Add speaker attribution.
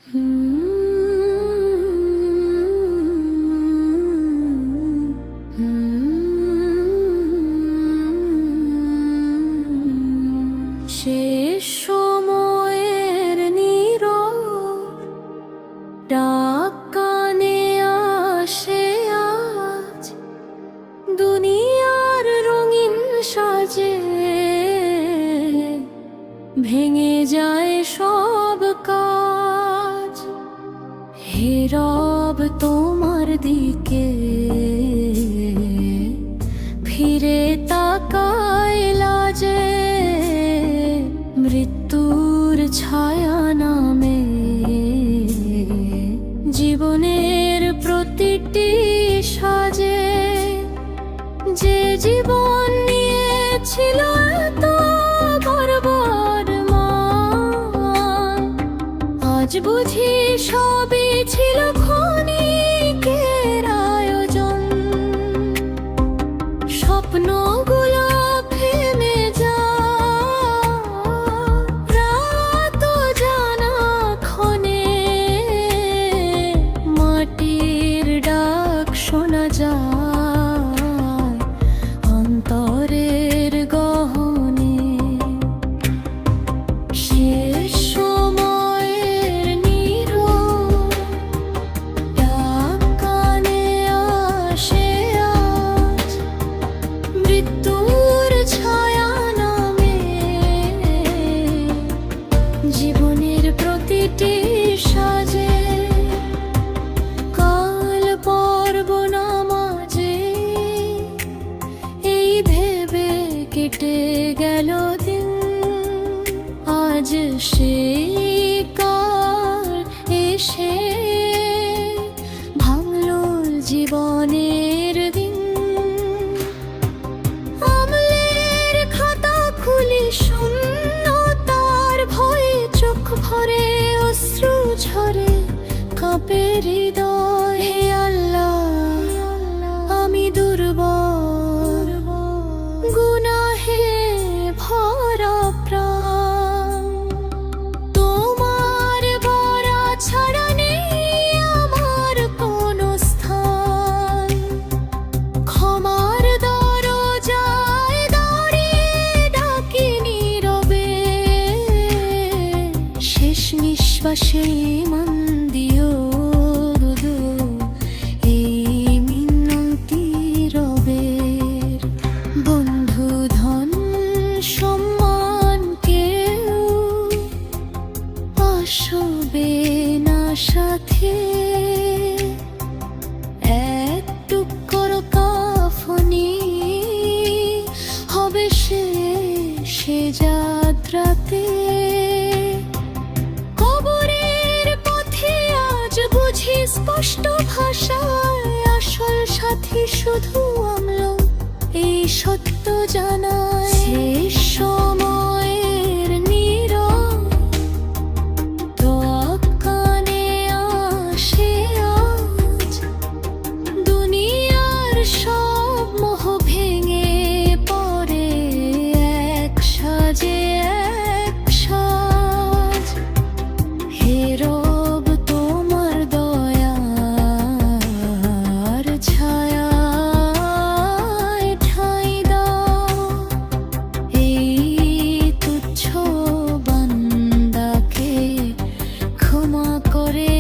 Speaker 1: শেষ সময়ের নীরব ডাক কানে আসে আজ, দুনিয়ার রঙিন সাজে ভেঙে যায় সব কাজ। হে রব তোমার দিকে ফিরে তাকায় লাজে, মৃত্যুর ছায়া নামে জীবনের প্রতিটি সাজে। যে জীবন নিয়েছিল এত গর্ব আর মান, আজ বুঝি সবই ছিল ক্ষণিকের আয়োজন। স্বপ্নগুলো থেমে যায়, রাত জানা ক্ষণে মাটির ডাক শোনা যায় অন্তরের গহনে। শেষ সময়ের নীরব ডাক কানে আসে আজ, মৃত্যুর ছায়া নামে জীবনের প্রতিটি সাজে। কাল পর্ব নামাজে এই ভেবে কেটে গেল দিন, আজ সেই কাল এসে ভাঙল জীবনের দিন। আমলের খাতা খুলি শূন্যতার ভয়ে চোখ ভরে অশ্রু ঝরে কাঁপে হৃদয়। হে আল্লাহ আমি দুর্বল, গুনাহে ভরা প্রাণ, তোমার বরা ছাড়া নেই আমার কোনো স্থান। ক্ষমার দরজায় দাঁড়িয়ে ডাকি নীরবে, শেষ নিঃশ্বাসে মন দিও দুদু এই মিনতি রবের। বন্ধু ধন সম্মান কেউ আসবে না সাথে, এক টুকর কাফনি হবে সে যাত্রাতে। কবরের পথে আজ বুঝি স্পষ্ট ভাষায় আসল সাথী শুধু আমলো, এই সত্য জানায়। শেষ সময়ের নীরব ডাক কানে আসে আজ, দুনিয়ার সব মোহ ভেঙে পড়ে এক সাজে এক সাজ। হে রব তোমার দয়ার ছায়ায় ঠাঁই দাও, এই তুচ্ছ বান্দাকে ক্ষমা করে